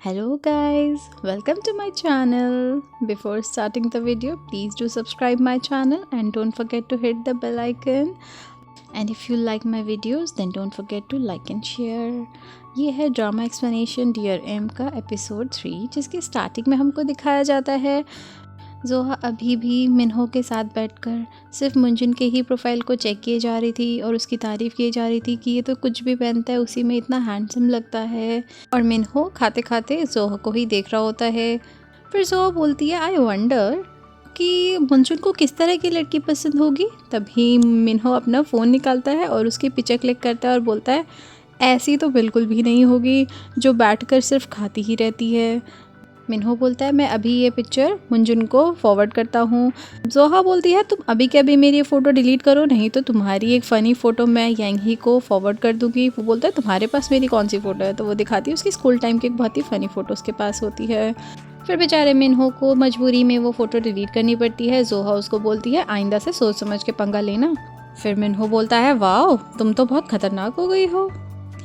Hello guys, welcome to my channel. Before starting the video, please do subscribe my channel and don't forget to hit the bell icon. And if you like my videos, then don't forget to like and share. ये है drama explanation dear M का episode 3, जिसके starting में हमको दिखाया जाता है जोहा अभी भी मिन्हो के साथ बैठकर सिर्फ मुंजिन के ही प्रोफाइल को चेक किए जा रही थी और उसकी तारीफ़ की जा रही थी कि ये तो कुछ भी पहनता है उसी में इतना हैंडसम लगता है। और मिन्हो खाते खाते जोहा को ही देख रहा होता है। फिर जोहा बोलती है आई वंडर कि मुंजिन को किस तरह की लड़की पसंद होगी। तभी मिन्हो अपना फ़ोन निकालता है और उसकी पिक्चर क्लिक करता है और बोलता है ऐसी तो बिल्कुल भी नहीं होगी जो बैठकर सिर्फ खाती ही रहती है। मिन्हो बोलता है मैं अभी ये पिक्चर मुंजिन को फॉरवर्ड करता हूँ। जोहा बोलती है तुम अभी के अभी मेरी ये फ़ोटो डिलीट करो, नहीं तो तुम्हारी एक फ़नी फ़ोटो मैं यांगी को फॉरवर्ड कर दूँगी। वो बोलता है तुम्हारे पास मेरी कौन सी फ़ोटो है, तो वो दिखाती है उसकी स्कूल टाइम की एक बहुत ही फ़नी फ़ोटो उसके पास होती है। फिर बेचारे मिन्हो को मजबूरी में वो फ़ोटो डिलीट करनी पड़ती है। जोहा उसको बोलती है आइंदा से सोच समझ के पंगा लेना। फिर मिन्हो बोलता है वाओ तुम तो बहुत ख़तरनाक हो गई हो।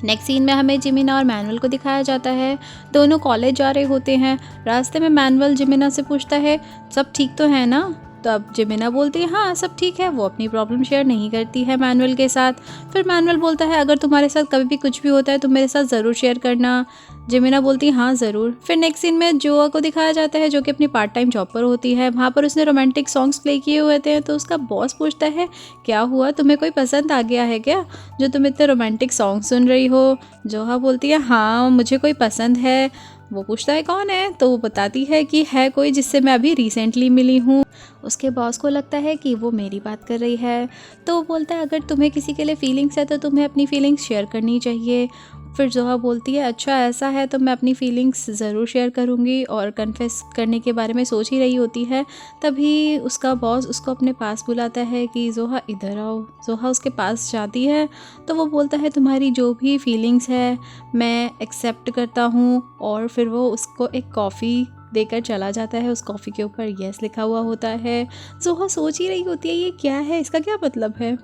नेक्स्ट सीन में हमें जिमिना और मैनुअल को दिखाया जाता है। दोनों कॉलेज जा रहे होते हैं। रास्ते में मैनुअल जिमिना से पूछता है सब ठीक तो है ना। तो अब जिमिना बोलती है हाँ सब ठीक है। वो अपनी प्रॉब्लम शेयर नहीं करती है मैनुअल के साथ। फिर मैनुअल बोलता है अगर तुम्हारे साथ कभी भी कुछ भी होता है तो मेरे साथ ज़रूर शेयर करना। जिमिना बोलती है हाँ ज़रूर। फिर नेक्स्ट सीन में जोआ को दिखाया जाता है जो कि अपनी पार्ट टाइम जॉब पर होती है। वहाँ पर उसने रोमांटिक सॉन्ग्स प्ले किए हुए थे, तो उसका बॉस पूछता है क्या हुआ, तुम्हें कोई पसंद आ गया है क्या जो तुम इतने रोमांटिक सॉन्ग सुन रही हो। जोहा बोलती है हाँ मुझे कोई पसंद है। वो पूछता है कौन है, तो वो बताती है कि है कोई जिससे मैं अभी रिसेंटली मिली हूँ। उसके बॉस को लगता है कि वो मेरी बात कर रही है, तो वो बोलता है अगर तुम्हें किसी के लिए फीलिंग्स है तो तुम्हें अपनी फीलिंग्स शेयर करनी चाहिए। फिर जोहा बोलती है अच्छा ऐसा है तो मैं अपनी फीलिंग्स ज़रूर शेयर करूँगी, और कन्फेस करने के बारे में सोच ही रही होती है। तभी उसका बॉस उसको अपने पास बुलाता है कि जोहा इधर आओ। जोहा उसके पास जाती है तो वो बोलता है तुम्हारी जो भी फीलिंग्स है मैं एक्सेप्ट करता हूँ, और फिर वो उसको एक कॉफ़ी देकर चला जाता है। उस कॉफ़ी के ऊपर यस लिखा हुआ होता है। जोहा सोच ही रही होती है ये क्या है, इसका क्या मतलब है।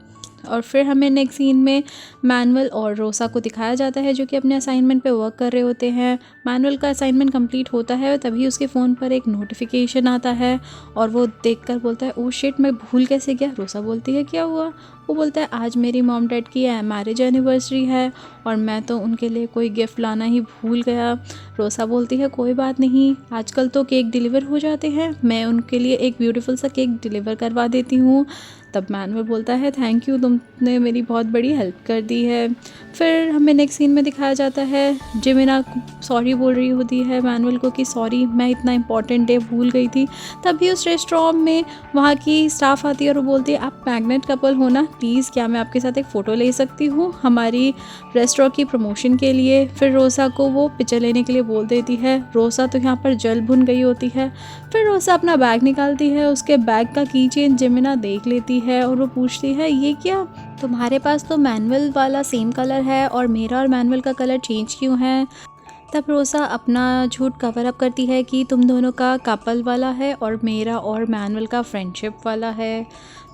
और फिर हमें नेक्स्ट सीन में मैनुअल और रोसा को दिखाया जाता है जो कि अपने असाइनमेंट पे वर्क कर रहे होते हैं। मैनुअल का असाइनमेंट कंप्लीट होता है तभी उसके फ़ोन पर एक नोटिफिकेशन आता है और वो देखकर बोलता है ओह शिट मैं भूल कैसे गया। रोसा बोलती है क्या हुआ। वो बोलता है आज मेरी मॉम डैड की मैरिज एनिवर्सरी है और मैं तो उनके लिए कोई गिफ्ट लाना ही भूल गया। रोसा बोलती है कोई बात नहीं, आजकल तो केक डिलीवर हो जाते हैं, मैं उनके लिए एक ब्यूटीफुल सा केक डिलीवर करवा देती हूँ। तब मैनुअल बोलता है थैंक यू, तुमने मेरी बहुत बड़ी हेल्प कर दी है। फिर हमें नेक्स्ट सीन में दिखाया जाता है जिमिना सॉरी बोल रही होती है मैनुअल को कि सॉरी मैं इतना इंपॉर्टेंट डे भूल गई थी। तभी उस रेस्टोरेंट में वहाँ की स्टाफ आती है और वो बोलती है आप मैग्नेट कपल हो ना, प्लीज़ क्या मैं आपके साथ एक फ़ोटो ले सकती हूँ हमारी रेस्टोरेंट की प्रमोशन के लिए। फिर रोसा को वो पिक्चर लेने के लिए बोल देती है। रोसा तो यहाँ पर जल भुन गई होती है। फिर रोसा अपना बैग निकालती है, उसके बैग का की चेन जिमिना देख लेती है और वो पूछती है ये क्या, तुम्हारे पास तो मैनुअल वाला सेम कलर है और मेरा और मैनुअल का कलर चेंज क्यों है। तब रोसा अपना झूठ कवर अप करती है कि तुम दोनों का कपल वाला है और मेरा और मैनुअल का फ्रेंडशिप वाला है।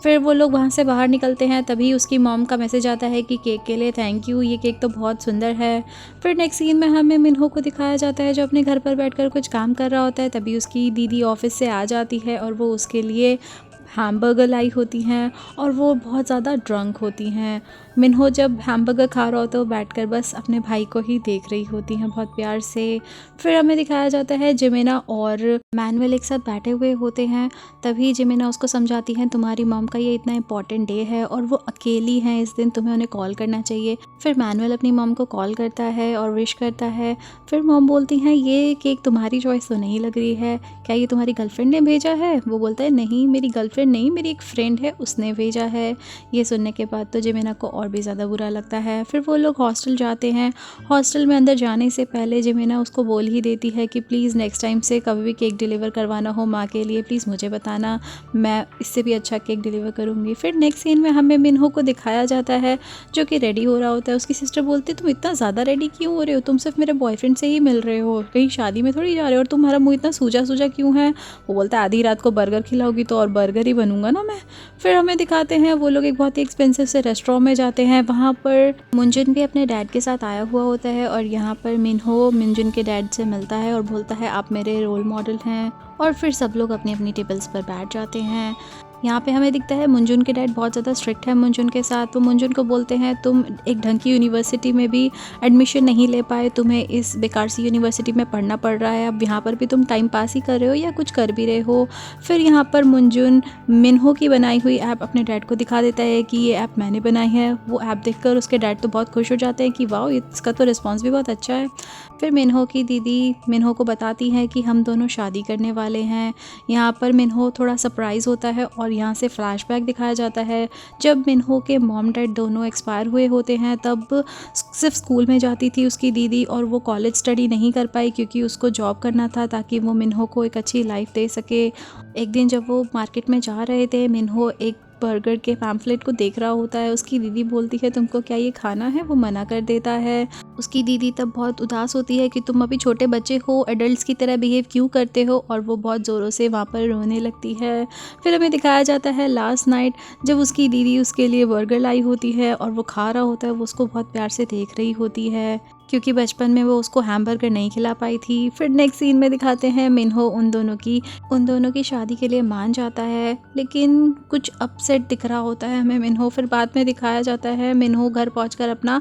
फिर वो लोग वहाँ से बाहर निकलते हैं तभी उसकी मॉम का मैसेज आता है कि केक के लिए थैंक यू, ये केक तो बहुत सुंदर है। फिर नेक्स्ट सीन में हमें मिन्हो को दिखाया जाता है जो अपने घर पर बैठकर कुछ काम कर रहा होता है। तभी उसकी दीदी ऑफिस से आ जाती है और वो उसके लिए हैमबर्गर लाई होती हैं और वो बहुत ज़्यादा ड्रंक होती हैं। मिन्हो जब हैमबर्गर खा रहा होता है वो बैठकर बस अपने भाई को ही देख रही होती हैं बहुत प्यार से। फिर हमें दिखाया जाता है जिमिना और मैनुअल एक साथ बैठे हुए होते हैं। तभी जिमिना उसको समझाती है तुम्हारी मॉम का ये इतना इंपॉर्टेंट डे है और वो अकेली हैं इस दिन, तुम्हें उन्हें कॉल करना चाहिए। फिर मैनुअल अपनी मॉम को कॉल करता है और विश करता है। फिर मॉम बोलती हैं ये केक तुम्हारी चॉइस तो नहीं लग रही है, क्या ये तुम्हारी गर्लफ्रेंड ने भेजा है। वो बोलता है नहीं मेरी गर्लफ्रेंड नहीं, मेरी एक फ्रेंड है उसने भेजा है। ये सुनने के बाद तो जिमिना को और भी ज़्यादा बुरा लगता है। फिर वो लोग हॉस्टल जाते हैं। हॉस्टल में अंदर जाने से पहले जिमिना उसको बोल ही देती है कि प्लीज़ नेक्स्ट टाइम से कभी भी केक डिलीवर करवाना हो माँ के लिए प्लीज़ मुझे बताना, मैं इससे भी अच्छा केक डिलीवर करूँगी। फिर नेक्स्ट सीन में हमें मिन्हो को दिखाया जाता है जो कि रेडी हो रहा होता है। उसकी सिस्टर बोलती है तुम इतना ज़्यादा रेडी क्यों हो रहे हो, तुम सिर्फ मेरे बॉयफ्रेंड से ही मिल रहे हो, कहीं शादी में थोड़ी जा रहे हो, और तुम्हारा मुँह इतना सूजा सूजा क्यों है। वो बोलता है आधी रात को बर्गर खिलाओगी तो और बर्गर करोड़पति बनूंगा ना मैं। फिर हमें दिखाते हैं वो लोग एक बहुत ही एक्सपेंसिव से रेस्टोरेंट में जाते हैं। वहाँ पर मुंजुन भी अपने डैड के साथ आया हुआ होता है और यहाँ पर मिनहो मुंजुन के डैड से मिलता है और बोलता है आप मेरे रोल मॉडल हैं। और फिर सब लोग अपनी अपनी टेबल्स पर बैठ जाते हैं। यहाँ पे हमें दिखता है मुंजुन के डैड बहुत ज़्यादा स्ट्रिक्ट है मुंजुन के साथ। वो मुंजुन को बोलते हैं तुम एक ढंग की यूनिवर्सिटी में भी एडमिशन नहीं ले पाए, तुम्हें इस बेकार सी यूनिवर्सिटी में पढ़ना पड़ रहा है, अब यहाँ पर भी तुम टाइम पास ही कर रहे हो या कुछ कर भी रहे हो। फिर यहाँ पर मुंजुन मिनहो की बनाई हुई ऐप अपने डैड को दिखा देता है कि ये ऐप मैंने बनाई है। वो ऐप देखकर उसके डैड तो बहुत खुश हो जाते हैं कि वाह इसका तो रिस्पॉन्स भी बहुत अच्छा है। फिर मिनहो की दीदी मिनहो को बताती है कि हम दोनों शादी करने वाले हैं। यहाँ पर मिनहो थोड़ा सरप्राइज़ होता है और यहाँ से फ्लैशबैक दिखाया जाता है जब मिनहो के मॉम डैड दोनों एक्सपायर हुए होते हैं। तब सिर्फ स्कूल में जाती थी उसकी दीदी और वो कॉलेज स्टडी नहीं कर पाई क्योंकि उसको जॉब करना था ताकि वो मिनहो को एक अच्छी लाइफ दे सके। एक दिन जब वो मार्केट में जा रहे थे मिनहो एक बर्गर के पैम्फलेट को देख रहा होता है। उसकी दीदी बोलती है तुमको क्या ये खाना है, वो मना कर देता है। उसकी दीदी तब बहुत उदास होती है कि तुम अभी छोटे बच्चे हो, एडल्ट्स की तरह बिहेव क्यों करते हो, और वो बहुत ज़ोरों से वहाँ पर रोने लगती है। फिर हमें दिखाया जाता है लास्ट नाइट जब उसकी दीदी उसके लिए बर्गर लाई होती है और वो खा रहा होता है। वो उसको बहुत प्यार से देख रही होती है क्योंकि बचपन में वो उसको हैमबर्गर नहीं खिला पाई थी। फिर नेक्स्ट सीन में दिखाते हैं मिनहो उन दोनों की शादी के लिए मान जाता है, लेकिन कुछ अपसेट दिख रहा होता है हमें मिनहो। फिर बाद में दिखाया जाता है मिनहो घर पहुंचकर अपना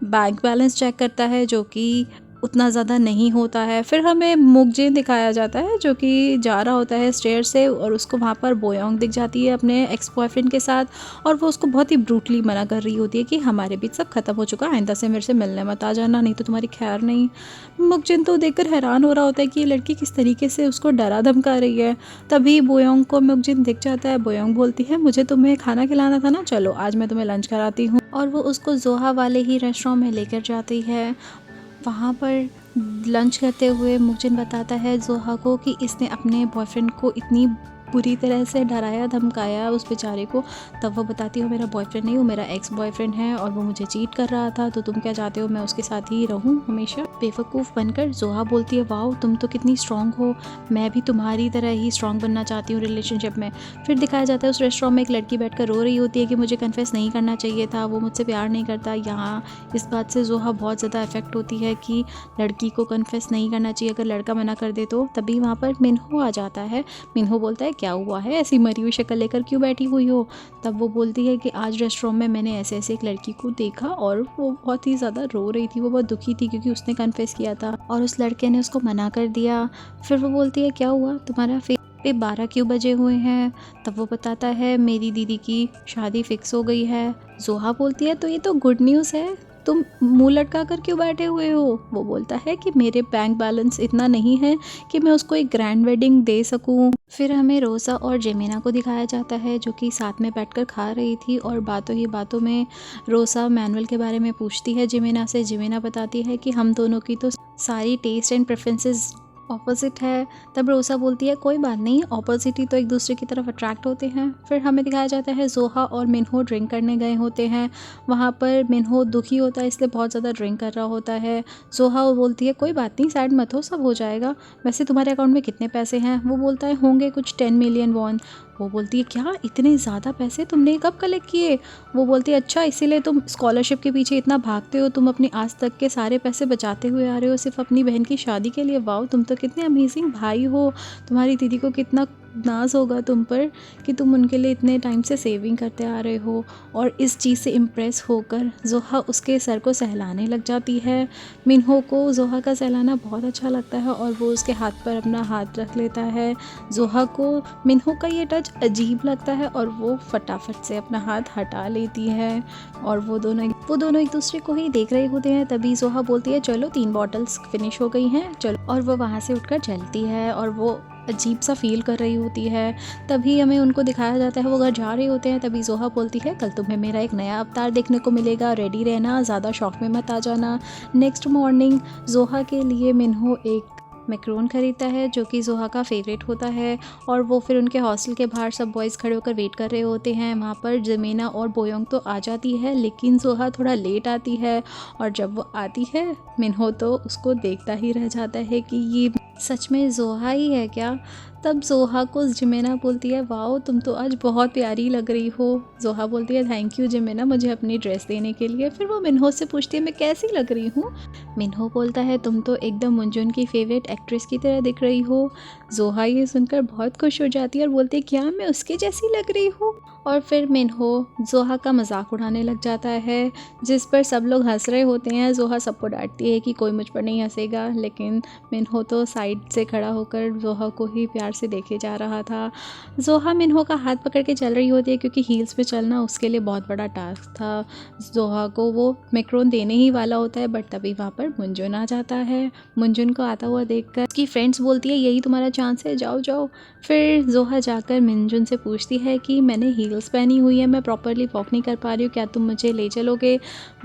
बैंक बैलेंस चेक करता है जो कि उतना ज़्यादा नहीं होता है। फिर हमें मुकजिन दिखाया जाता है जो कि जा रहा होता है स्टेयर से और उसको वहाँ पर बोयोंग दिख जाती है अपने एक्स बॉयफ्रेंड के साथ और वो उसको बहुत ही ब्रूटली मना कर रही होती है कि हमारे बीच सब खत्म हो चुका है, आइंदा से मेरे से मिलने मत आ जाना, नहीं तो तुम्हारी खैर नहीं। मुकजिन तो देखकर हैरान हो रहा होता है कि ये लड़की किस तरीके से उसको डरा धमका रही है। तभी बोयोंग को मुकजिन दिख जाता है। बोयोंग बोलती है मुझे तुम्हें खाना खिलाना था ना, चलो आज मैं तुम्हें लंच कराती हूँ, और वो उसको जोहा वाले ही रेस्टोरेंट में लेकर जाती है। वहाँ पर लंच करते हुए मुकजिन बताता है जोहा को कि इसने अपने बॉयफ्रेंड को इतनी बुरी तरह से डराया धमकाया उस बेचारे को। तब वो बताती हो मेरा बॉयफ्रेंड नहीं, वो मेरा एक्स बॉयफ्रेंड है और वो मुझे चीट कर रहा था, तो तुम क्या चाहते हो मैं उसके साथ ही रहूं हमेशा। बेवकूफ़ बनकर जोहा बोलती है वाओ तुम तो कितनी स्ट्रांग हो, मैं भी तुम्हारी तरह ही स्ट्रांग बनना चाहती हूँ रिलेशनशिप में। फिर दिखाया जाता है उस रेस्टोरेंट में एक लड़की बैठकर रो रही होती है कि मुझे कन्फेस नहीं करना चाहिए था, वो मुझसे प्यार नहीं करता। यहाँ इस बात से जोहा बहुत ज़्यादा इफेक्ट होती है कि लड़की को कन्फेस नहीं करना चाहिए अगर लड़का मना कर दे तो। तभी वहाँ पर मिनहो आ जाता है। मिनहो बोलता है क्या हुआ है, ऐसी मरी हुई शक्ल लेकर क्यों बैठी हुई हो। तब वो बोलती है कि आज रेस्टोरेंट में मैंने ऐसे ऐसे एक लड़की को देखा और वो बहुत ही ज़्यादा रो रही थी, वो बहुत दुखी थी क्योंकि उसने कन्फेस किया था और उस लड़के ने उसको मना कर दिया। फिर वो बोलती है क्या हुआ तुम्हारा पे 12 क्यों बजे हुए हैं। तब वो बताता है मेरी दीदी की शादी फिक्स हो गई है। जोहा बोलती है तो ये तो गुड न्यूज़ है, तुम मुंह लटका कर क्यों बैठे हुए हो। वो बोलता है कि मेरे बैंक बैलेंस इतना नहीं है कि मैं उसको एक ग्रैंड वेडिंग दे सकूं। फिर हमें रोज़ा और जेमिना को दिखाया जाता है जो कि साथ में बैठकर खा रही थी और बातों ही बातों में रोज़ा मैनुअल के बारे में पूछती है जेमिना से। जेमिना बताती है कि हम दोनों की तो सारी टेस्ट एंड प्रेफरेंसेस ऑपोजिट है। तब रोज़ा बोलती है कोई बात नहीं, ऑपोजिट ही तो एक दूसरे की तरफ अट्रैक्ट होते हैं। फिर हमें दिखाया जाता है जोहा और मिनहो ड्रिंक करने गए होते हैं। वहाँ पर मिनहो दुखी होता है इसलिए बहुत ज़्यादा ड्रिंक कर रहा होता है। जोहा बोलती है कोई बात नहीं सैड मत हो, सब हो जाएगा, वैसे तुम्हारे अकाउंट में कितने पैसे हैं। वो बोलता है होंगे कुछ 10 मिलियन वॉन। वो बोलती है क्या इतने ज़्यादा पैसे तुमने कब कलेक्ट किए। वो बोलती है अच्छा इसीलिए तुम स्कॉलरशिप के पीछे इतना भागते हो, तुम अपनी आज तक के सारे पैसे बचाते हुए आ रहे हो सिर्फ अपनी बहन की शादी के लिए। वाओ तुम तो कितने अमेजिंग भाई हो, तुम्हारी दीदी को कितना नाज होगा तुम पर कि तुम उनके लिए इतने टाइम से सेविंग करते आ रहे हो। और इस चीज़ से इम्प्रेस होकर जोहा उसके सर को सहलाने लग जाती है। मिनहो को जोहा का सहलाना बहुत अच्छा लगता है और वो उसके हाथ पर अपना हाथ रख लेता है। जोहा को मिनहो का ये टच अजीब लगता है और वो फटाफट से अपना हाथ हटा लेती है और वो दोनों एक दूसरे को ही देख रहे होते हैं। तभी जोहा बोलती है चलो 3 बॉटल्स फिनिश हो गई हैं चलो, और वो वहाँ से उठकर चलती है और वो अजीब सा फील कर रही होती है। तभी हमें उनको दिखाया जाता है वो घर जा रहे होते हैं। तभी जोहा बोलती है कल तुम्हें मेरा एक नया अवतार देखने को मिलेगा, रेडी रहना, ज़्यादा शौक में मत आ जाना। नेक्स्ट मॉर्निंग जोहा के लिए मिनहो एक मैक्रोन खरीदता है जो कि जोहा का फेवरेट होता है और वो फिर उनके हॉस्टल के बाहर सब बॉयज़ खड़े होकर वेट कर रहे होते हैं। वहाँ पर जेमिना और बोयोंग तो आ जाती है लेकिन जोहा थोड़ा लेट आती है और जब वो आती है मिनहो तो उसको देखता ही रह जाता है कि ये सच में जोहा ही है क्या? तब जोहा को जिमेना बोलती है, वाओ तुम तो आज बहुत प्यारी लग रही हो। जोहा बोलती है, थैंक यू जिमेना मुझे अपनी ड्रेस देने के लिए। फिर वो मिन्हो से पूछती है, मैं कैसी लग रही हूँ? मिन्हो बोलता है, तुम तो एकदम मुंजुन की फेवरेट एक्ट्रेस की तरह दिख रही हो। जोहा ये सुनकर बहुत खुश हो जाती है और बोलती है, क्या मैं उसके जैसी लग रही हूँ? और फिर मिन्हो जोहा का मजाक उड़ाने लग जाता है, जिस पर सब लोग हंस रहे होते हैं। जोहा सबको डांटती है कि कोई मुझ पर नहीं हंसेगा, लेकिन मिन्हो तो साइड से खड़ा होकर जोहा को ही प्यार से देखे जा रहा था। जोहा मिन्हो का हाथ पकड़ के चल रही होती है, क्योंकि हील्स पे चलना उसके लिए बहुत बड़ा टास्क था। जोहा को वो मैक्रोन देने ही वाला होता है, बट तभी वहाँ पर मुंजुन आ जाता है। मुंजुन को आता हुआ देखकर उसकी फ्रेंड्स बोलती है, यही तुम्हारा चांस है, जाओ जाओ। फिर जोहा जाकर मुंजुन से पूछती है कि मैंने हील्स पहनी हुई है, मैं प्रॉपरली वॉक नहीं कर पा रही हूँ, क्या तुम मुझे ले चलोगे?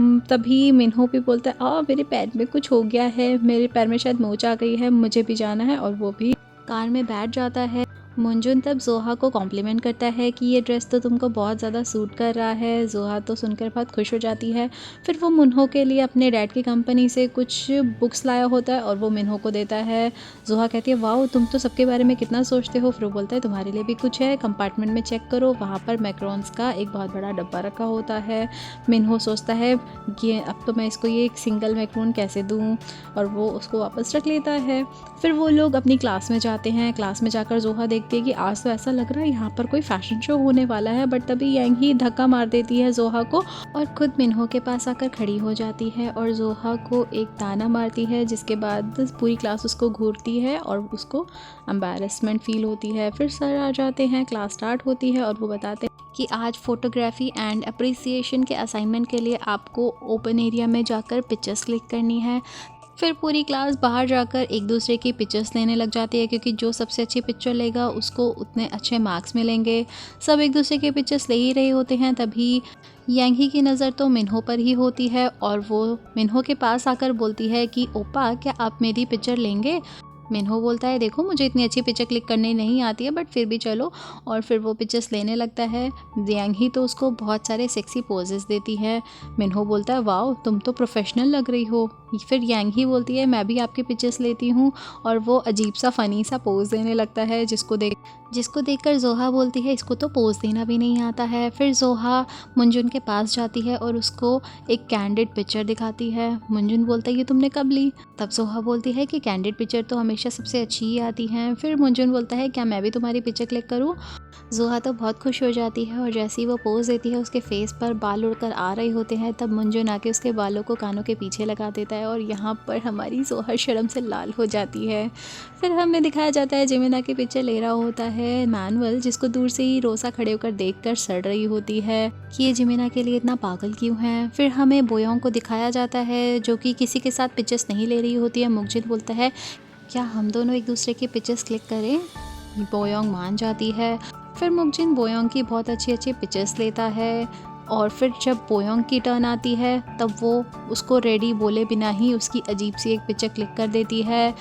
तभी मिन्हो भी बोलता है, मेरे पैर में कुछ हो गया है, मेरे पैर में शायद मोच आ गई है, मुझे भी जाना है। और वो भी कार में बैठ जाता है। मुंजुन तब जोहा को कॉम्प्लीमेंट करता है कि ये ड्रेस तो तुमको बहुत ज़्यादा सूट कर रहा है। जोहा तो सुनकर बहुत खुश हो जाती है। फिर वो मिन्हो के लिए अपने डैड की कंपनी से कुछ बुक्स लाया होता है और वो मिन्हो को देता है। जोहा कहती है, वाओ तुम तो सबके बारे में कितना सोचते हो। फिर वो बोलता है, तुम्हारे लिए भी कुछ है, कंपार्टमेंट में चेक करो, वहाँ पर मैक्रोन्स का एक बहुत बड़ा डब्बा रखा होता है। मिन्हो सोचता है कि अब तो मैं इसको ये एक सिंगल मैक्रोन कैसे दूँ, और वो उसको वापस रख लेता है। फिर वो लोग अपनी क्लास में जाते हैं। क्लास में जाकर जोहा देखती है कि आज तो ऐसा लग रहा है यहाँ पर कोई फैशन शो होने वाला है, बट तभी यांग ही धक्का मार देती है जोहा को और खुद मिन्हो के पास आकर खड़ी हो जाती है और जोहा को एक ताना मारती है, जिसके बाद पूरी क्लास उसको घूरती है और उसको एम्बैरेसमेंट फील होती है। फिर सर आ जाते हैं, क्लास स्टार्ट होती है और वो बताते हैं कि आज फोटोग्राफी एंड अप्रिसिएशन के असाइनमेंट के लिए आपको ओपन एरिया में जाकर पिक्चर्स क्लिक करनी है। फिर पूरी क्लास बाहर जाकर एक दूसरे की पिक्चर्स लेने लग जाती है, क्योंकि जो सबसे अच्छी पिक्चर लेगा उसको उतने अच्छे मार्क्स मिलेंगे। सब एक दूसरे के पिक्चर्स ले ही रहे होते हैं, तभी यांगी की नज़र तो मिन्हो पर ही होती है और वो मिन्हो के पास आकर बोलती है कि ओपा क्या आप मेरी पिक्चर लेंगे? मिन्हो बोलता है, देखो मुझे इतनी अच्छी पिक्चर क्लिक करनी नहीं आती है, बट फिर भी चलो। और फिर वो पिक्चर्स लेने लगता है। यांगी तो उसको बहुत सारे सेक्सी पोजेस देती है। मिन्हो बोलता है, वाओ तुम तो प्रोफेशनल लग रही हो। फिर यांगी बोलती है, मैं भी आपकी पिक्चर्स लेती हूँ, और वो अजीब सा फ़नी सा पोज देने लगता है, जिसको देखकर जोहा बोलती है, इसको तो पोज देना भी नहीं आता है। फिर जोहा मुंजुन के पास जाती है और उसको एक कैंडिड पिक्चर दिखाती है। मुंजुन बोलता है, ये तुमने कब ली? तब जोहा बोलती है कि कैंडिड पिक्चर तो हमेशा सबसे अच्छी ही आती हैं। फिर मुंजुन बोलता है, क्या मैं भी तुम्हारी पिक्चर क्लिक करूँ? जोहा तो बहुत खुश हो जाती है और जैसे ही वो पोज देती है, उसके फेस पर बाल उड़कर आ रहे होते हैं। तब मुंजुन आके उसके बालों को कानों के पीछे लगा देता है और यहाँ पर हमारी जोहा शर्म से लाल हो जाती है। फिर हमें दिखाया जाता है जिमिना की पिक्चर ले रहा होता है मैनुअल, जिसको दूर से ही रोसा खड़े होकर देखकर सड़ रही होती है कि ये जिमिना के लिए इतना पागल क्यों है। फिर हमें बोयोंग को दिखाया जाता है, जो कि किसी के साथ पिक्चर्स नहीं ले रही होती है। मुंजुन बोलता है, क्या हम दोनों एक दूसरे की पिक्चर्स क्लिक करें? बोयोंग मान जाती है। फिर मुंजुन बोयोंग की बहुत अच्छी अच्छी पिक्चर्स लेता है और फिर जब बोयोंग की टर्न आती है, तब वो उसको रेडी बोले बिना ही उसकी अजीब सी एक पिक्चर क्लिक कर देती है।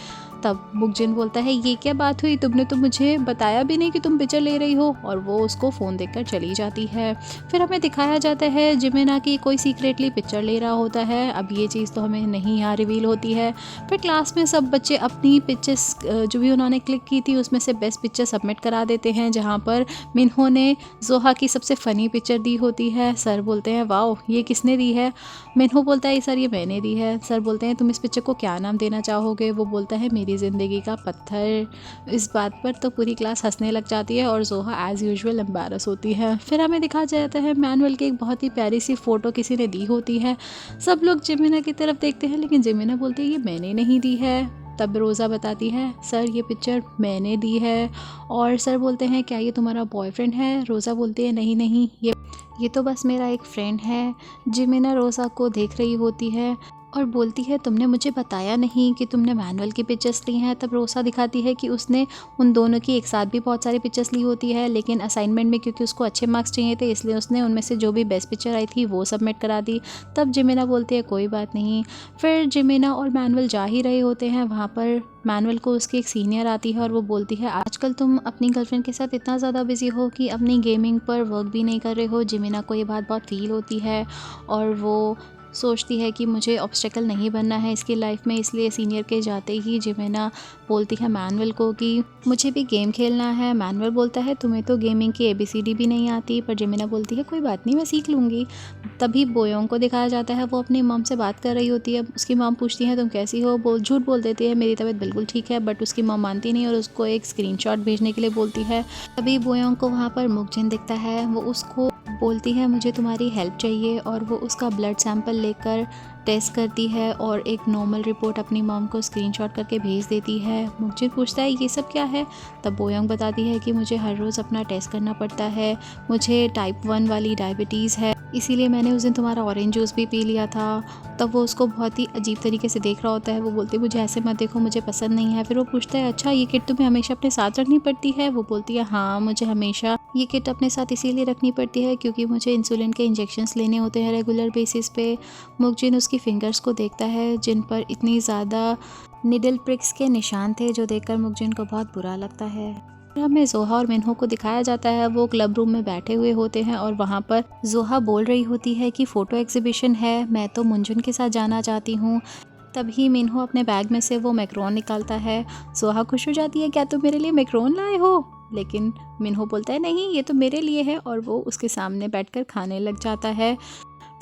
तब मुंजुन बोलता है, ये क्या बात हुई, तुमने तो मुझे बताया भी नहीं कि तुम पिक्चर ले रही हो, और वो उसको फ़ोन देकर चली जाती है। फिर हमें दिखाया जाता है जिमिना की कोई सीक्रेटली पिक्चर ले रहा होता है। अब ये चीज़ तो हमें नहीं यहाँ रिवील होती है। फिर क्लास में सब बच्चे अपनी पिक्चर्स जो भी उन्होंने क्लिक की थी उसमें से बेस्ट पिक्चर सबमिट करा देते हैं, जहाँ पर मिन्हो ने जोहा की सबसे फ़नी पिक्चर दी होती है। सर बोलते हैं, वाओ ये किसने दी है? मिन्हो बोलता है, सर ये मैंने दी है। सर बोलते हैं, तुम इस पिक्चर को क्या नाम देना चाहोगे? वो बोलता है, मेरी ज़िंदगी का पत्थर। इस बात पर तो पूरी क्लास हंसने लग जाती है और जोहा एज़ यूजुअल एम्बैरस होती है। फिर हमें दिखाया जाता है मैनुअल की एक बहुत ही प्यारी सी फ़ोटो किसी ने दी होती है। सब लोग जिमिना की तरफ देखते हैं, लेकिन जिमिना बोलती है, ये मैंने नहीं दी है। तब रोज़ा बताती है, सर ये पिक्चर मैंने दी है। और सर बोलते हैं, क्या ये तुम्हारा बॉयफ्रेंड है? रोज़ा बोलती है, नहीं नहीं, ये तो बस मेरा एक फ्रेंड है। जिमिना रोज़ा को देख रही होती है और बोलती है, तुमने मुझे बताया नहीं कि तुमने मैनुअल की पिक्चर्स ली हैं। तब रोज़ा दिखाती है कि उसने उन दोनों की एक साथ भी बहुत सारी पिक्चर्स ली होती है, लेकिन असाइनमेंट में क्योंकि उसको अच्छे मार्क्स चाहिए थे, इसलिए उसने उनमें से जो भी बेस्ट पिक्चर आई थी वो सबमिट करा दी। तब जिमिना बोलती है, कोई बात नहीं। फिर जिमिना और मैनुअल जा ही रहे होते हैं। वहाँ पर मैनुअल को उसकी एक सीनियर आती है और वो बोलती है, आजकल तुम अपनी गर्लफ्रेंड के साथ इतना ज़्यादा बिजी हो कि अपनी गेमिंग पर वर्क भी नहीं कर रहे हो। जिमिना को ये बात बहुत फील होती है और वो सोचती है कि मुझे ऑब्स्टेकल नहीं बनना है इसकी लाइफ में, इसलिए सीनियर के जाते ही जिमिना बोलती है मैनुअल को कि मुझे भी गेम खेलना है। मैनुअल बोलता है तुम्हें तो गेमिंग की ABCD भी नहीं आती, पर जिमिना बोलती है कोई बात नहीं मैं सीख लूँगी। तभी बोयोंग को दिखाया जाता है, वो अपनी मॉम से बात कर रही होती है। उसकी मॉम पूछती है तुम कैसी हो, झूठ बोल देती है मेरी तबीयत बिल्कुल ठीक है, बट उसकी मॉम मानती नहीं और उसको एक स्क्रीनशॉट भेजने के लिए बोलती है। तभी बोयोंग को वहाँ पर मुकजिन दिखता है, वो उसको बोलती है मुझे तुम्हारी हेल्प चाहिए, और वो उसका ब्लड सैंपल लेकर टेस्ट करती है और एक नॉर्मल रिपोर्ट अपनी मॉम को स्क्रीनशॉट करके भेज देती है। मुकजिन पूछता है ये सब क्या है, तब बोयोंग बताती है कि मुझे हर रोज़ अपना टेस्ट करना पड़ता है, मुझे टाइप 1 वाली डायबिटीज़ है, इसीलिए मैंने उस दिन तुम्हारा ऑरेंज जूस भी पी लिया था। तब वो उसको बहुत ही अजीब तरीके से देख रहा होता है, वो बोलती है मुझे ऐसे मत देखो, मुझे पसंद नहीं है। फिर वो पूछता है अच्छा ये किट तुम्हें हमेशा अपने साथ रखनी पड़ती है, वो बोलती है हाँ मुझे हमेशा ये किट अपने साथ इसीलिए रखनी पड़ती है क्योंकि मुझे इंसुलिन के इंजेक्शंस लेने होते हैं रेगुलर बेसिस पे। मुकजिन उसकी फिंगर्स को देखता है जिन पर इतनी ज़्यादा निडल प्रिक्स के निशान थे, जो देखकर मुकजिन को बहुत बुरा लगता है। हमें जोहा और मिन्हो को दिखाया जाता है, वो क्लब रूम में बैठे हुए होते हैं और वहाँ पर जोहा बोल रही होती है कि फ़ोटो एग्जीबिशन है, मैं तो मुंजुन के साथ जाना चाहती हूँ। तभी मिन्हो अपने बैग में से वो मैक्रोन निकालता है। जोहा खुश हो जाती है क्या तुम मेरे लिए मैक्रोन लाए हो, लेकिन मिन्हो बोलता है नहीं ये तो मेरे लिए है, और वो उसके सामने बैठकर खाने लग जाता है।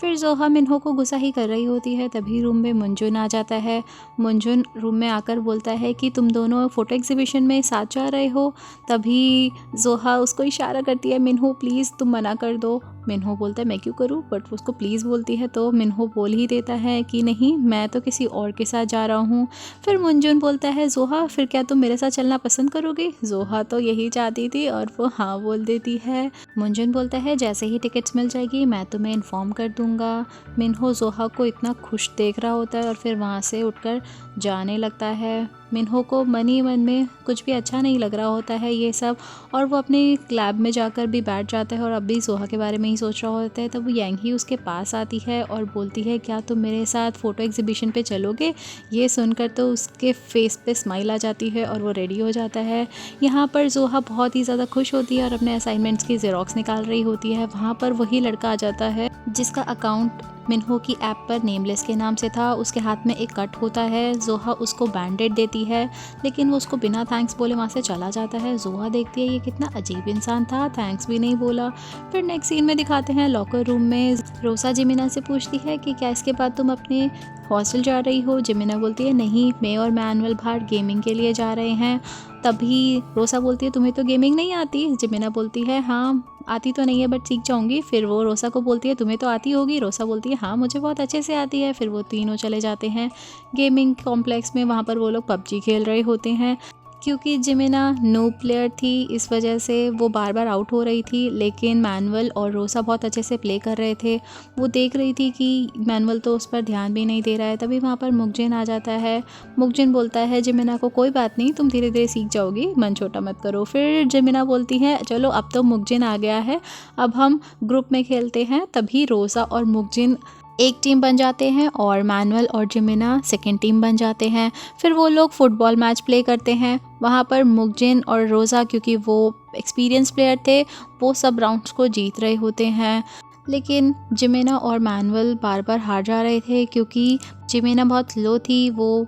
फिर जोहा मिन्हो को गुस्सा ही कर रही होती है, तभी रूम में मुंजुन आ जाता है। मुंजुन रूम में आकर बोलता है कि तुम दोनों फ़ोटो एग्जीबिशन में साथ जा रहे हो। तभी जोहा उसको इशारा करती है मिन्हो प्लीज़ तुम मना कर दो। मिन्हो बोलता है मैं क्यों करूँ, बट वो उसको प्लीज़ बोलती है तो मिन्हो बोल ही देता है कि नहीं मैं तो किसी और के साथ जा रहा हूँ। फिर मुंजुन बोलता है जोहा फिर क्या तुम मेरे साथ चलना पसंद करोगे। जोहा तो यही चाहती थी और वो हाँ बोल देती है। मुंजुन बोलता है जैसे ही टिकट्स मिल जाएगी मैं तुम्हें इन्फॉर्म कर दूंगा। मिन्हो जोहा को इतना खुश देख रहा होता है और फिर वहाँ से उठकर जाने लगता है। मिन्हो को मन ही मन में कुछ भी अच्छा नहीं लग रहा होता है ये सब, और वो अपने लैब में जाकर भी बैठ जाता है और अब भी जोहा के बारे में ही सोच रहा होता है। तब वो यांग ही उसके पास आती है और बोलती है क्या तुम मेरे साथ फ़ोटो एग्जीबिशन पे चलोगे। ये सुनकर तो उसके फेस पे स्माइल आ जाती है और वो रेडी हो जाता है। यहाँ पर जोहा बहुत ही ज़्यादा खुश होती है और अपने असाइनमेंट्स की ज़ेरॉक्स निकाल रही होती है। वहाँ पर वही लड़का आ जाता है जिसका अकाउंट मिन्हो की ऐप पर नेमलेस के नाम से था। उसके हाथ में एक कट होता है। जोहा उसको बैंडेड देती है, लेकिन वो उसको बिना थैंक्स बोले वहाँ से चला जाता है। जोहा देखती है ये कितना अजीब इंसान था, थैंक्स भी नहीं बोला। फिर नेक्स्ट सीन में दिखाते हैं लॉकर रूम में रोसा जिमिना से पूछती है कि क्या इसके बाद तुम अपने हॉस्टल जा रही हो। जिमिना बोलती है नहीं मैं और मैनुअल बाहर गेमिंग के लिए जा रहे हैं। तभी रोसा बोलती है तुम्हें तो गेमिंग नहीं आती। जिमिना बोलती है हाँ आती तो नहीं है बट सीख जाऊंगी। फिर वो रोसा को बोलती है तुम्हें तो आती होगी। रोसा बोलती है हाँ मुझे बहुत अच्छे से आती है। फिर वो तीनों चले जाते हैं गेमिंग कॉम्प्लेक्स में। वहाँ पर वो लोग पबजी खेल रहे होते हैं। क्योंकि जिमिना नो प्लेयर थी इस वजह से वो बार बार आउट हो रही थी, लेकिन मैनुअल और रोसा बहुत अच्छे से प्ले कर रहे थे। वो देख रही थी कि मैनुअल तो उस पर ध्यान भी नहीं दे रहा है। तभी वहाँ पर मुकजिन आ जाता है। मुकजिन बोलता है जिमिना को कोई बात नहीं तुम धीरे धीरे सीख जाओगी, मन छोटा मत करो। फिर जिमिना बोलती है चलो अब तो मुकजिन आ गया है, अब हम ग्रुप में खेलते हैं। तभी रोसा और मुकजिन एक टीम बन जाते हैं और मैनुअल और जिमिना सेकेंड टीम बन जाते हैं। फिर वो लोग फुटबॉल मैच प्ले करते हैं। वहाँ पर मुकजिन और रोज़ा क्योंकि वो एक्सपीरियंस प्लेयर थे वो सब राउंड्स को जीत रहे होते हैं, लेकिन जिमिना और मैनुअल बार बार हार जा रहे थे क्योंकि जिमिना बहुत लो थी, वो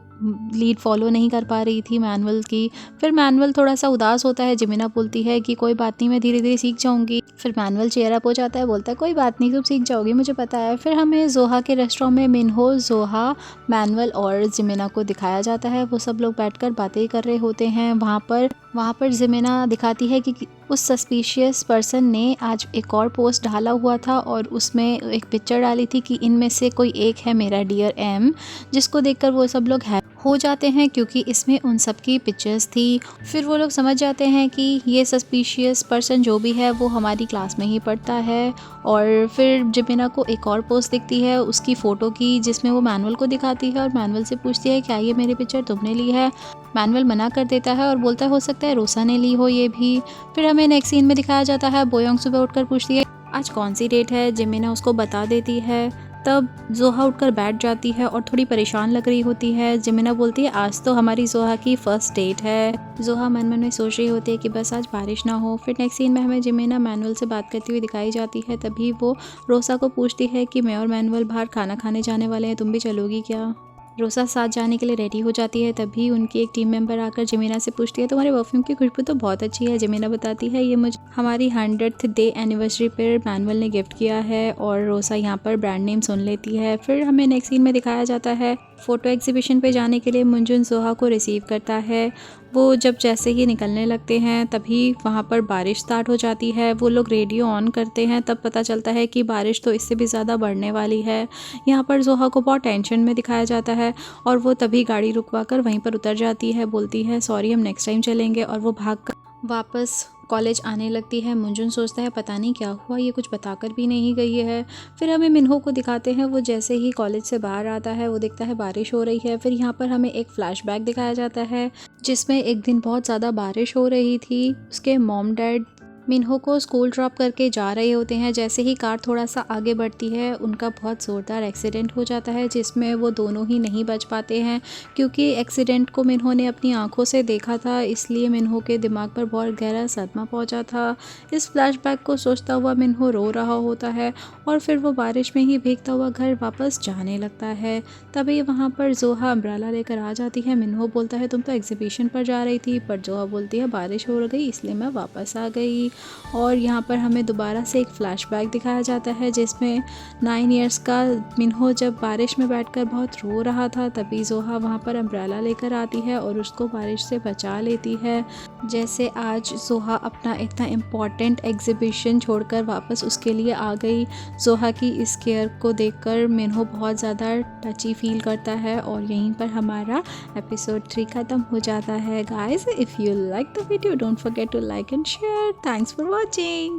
लीड फॉलो नहीं कर पा रही थी मैनुअल की। फिर मैनुअल थोड़ा सा उदास होता है। जिमिना बोलती है कि कोई बात नहीं मैं धीरे धीरे सीख जाऊंगी। फिर मैनुअल चेयर अप हो जाता है, बोलता है कोई बात नहीं तुम सीख जाओगी मुझे पता है। फिर हमें जोहा के रेस्टोरेंट में मिन्हो, जोहा, मैनुअल और जिमिना को दिखाया जाता है। वो सब लोग बैठकर बातें कर रहे होते हैं। वहाँ पर जिमिना दिखाती है कि उस सस्पिशियस पर्सन ने आज एक और पोस्ट डाला हुआ था और उसमें एक पिक्चर डाली थी कि इनमें से कोई एक है मेरा डियर एम, जिसको देखकर वो सब लोग हो जाते हैं क्योंकि इसमें उन सब की पिक्चर्स थी। फिर वो लोग समझ जाते हैं कि ये सस्पिशियस पर्सन जो भी है वो हमारी क्लास में ही पढ़ता है। और फिर जिमिना को एक और पोस्ट दिखती है उसकी फ़ोटो की, जिसमें वो मैनुअल को दिखाती है और मैनुअल से पूछती है क्या ये मेरी पिक्चर तुमने ली है। मैनुअल मना कर देता है और बोलता है हो सकता है रोसा ने ली हो ये भी। फिर हमें नेक्स्ट सीन में दिखाया जाता है बोयोंग सुबह उठकर पूछती है आज कौन सी डेट है। जिमिना उसको बता देती है। तब जोहा उठकर बैठ जाती है और थोड़ी परेशान लग रही होती है। जिमिना बोलती है आज तो हमारी जोहा की फर्स्ट डेट है। जोहा मन मन में सोच रही होती है कि बस आज बारिश ना हो। फिर नेक्स्ट सीन में हमें जिमिना मैनुअल से बात करती हुई दिखाई जाती है। तभी वो रोसा को पूछती है कि मैं और मैनुअल बाहर खाना खाने जाने वाले हैं, तुम भी चलोगी क्या। रोसा साथ जाने के लिए रेडी हो जाती है। तभी उनकी एक टीम मेंबर आकर जिमिना से पूछती है तुम्हारे परफ्यूम की खुशबू तो बहुत अच्छी है। जिमिना बताती है ये मुझे हमारी 100th डे एनिवर्सरी पर मैनुअल ने गिफ्ट किया है। और रोसा यहाँ पर ब्रांड नेम सुन लेती है। फिर हमें नेक्स्ट सीन में दिखाया जाता है फ़ोटो एग्जीबिशन पे जाने के लिए मुंजुन जोहा को रिसीव करता है। वो जब जैसे ही निकलने लगते हैं तभी वहाँ पर बारिश स्टार्ट हो जाती है। वो लोग रेडियो ऑन करते हैं, तब पता चलता है कि बारिश तो इससे भी ज़्यादा बढ़ने वाली है। यहाँ पर जोहा को बहुत टेंशन में दिखाया जाता है और वो तभी गाड़ी रुकवा कर वहीं पर उतर जाती है, बोलती है सॉरी हम नेक्स्ट टाइम चलेंगे, और वो भाग वापस कॉलेज आने लगती है। मुंजुन सोचता है पता नहीं क्या हुआ, ये कुछ बताकर भी नहीं गई है। फिर हमें मिन्हो को दिखाते हैं, वो जैसे ही कॉलेज से बाहर आता है वो देखता है बारिश हो रही है। फिर यहाँ पर हमें एक फ्लैशबैक दिखाया जाता है जिसमें एक दिन बहुत ज़्यादा बारिश हो रही थी। उसके मॉम डैड मिन्हो को स्कूल ड्रॉप करके जा रहे होते हैं। जैसे ही कार थोड़ा सा आगे बढ़ती है उनका बहुत ज़ोरदार एक्सीडेंट हो जाता है जिसमें वो दोनों ही नहीं बच पाते हैं। क्योंकि एक्सीडेंट को मिन्हो ने अपनी आंखों से देखा था, इसलिए मिन्हो के दिमाग पर बहुत गहरा सदमा पहुंचा था। इस फ्लैशबैक को सोचता हुआ मिन्हो रो रहा होता है और फिर वो बारिश में ही भीगता हुआ घर वापस जाने लगता है। तभी वहाँ पर जोहा अम्ब्रेला लेकर आ जाती है। मिन्हो बोलता है तुम तो एग्जीबिशन पर जा रही थी, पर जोहा बोलती है बारिश हो गई इसलिए मैं वापस आ गई। और यहाँ पर हमें दोबारा से एक फ्लैशबैक दिखाया जाता है जिसमें 9 इयर्स का मिन्हो जब बारिश में बैठकर बहुत रो रहा था, तभी जोहा वहाँ पर अम्ब्रेला लेकर आती है और उसको बारिश से बचा लेती है। जैसे आज जोहा अपना इतना इम्पॉर्टेंट एग्जीबिशन छोड़कर वापस उसके लिए आ गई। जोहा की इस केयर को देखकर मिन्हो बहुत ज़्यादा टची फील करता है और यहीं पर हमारा एपिसोड 3 ख़त्म हो जाता है। Guys, if you like the video don't forget to like and share. Thanks for watching.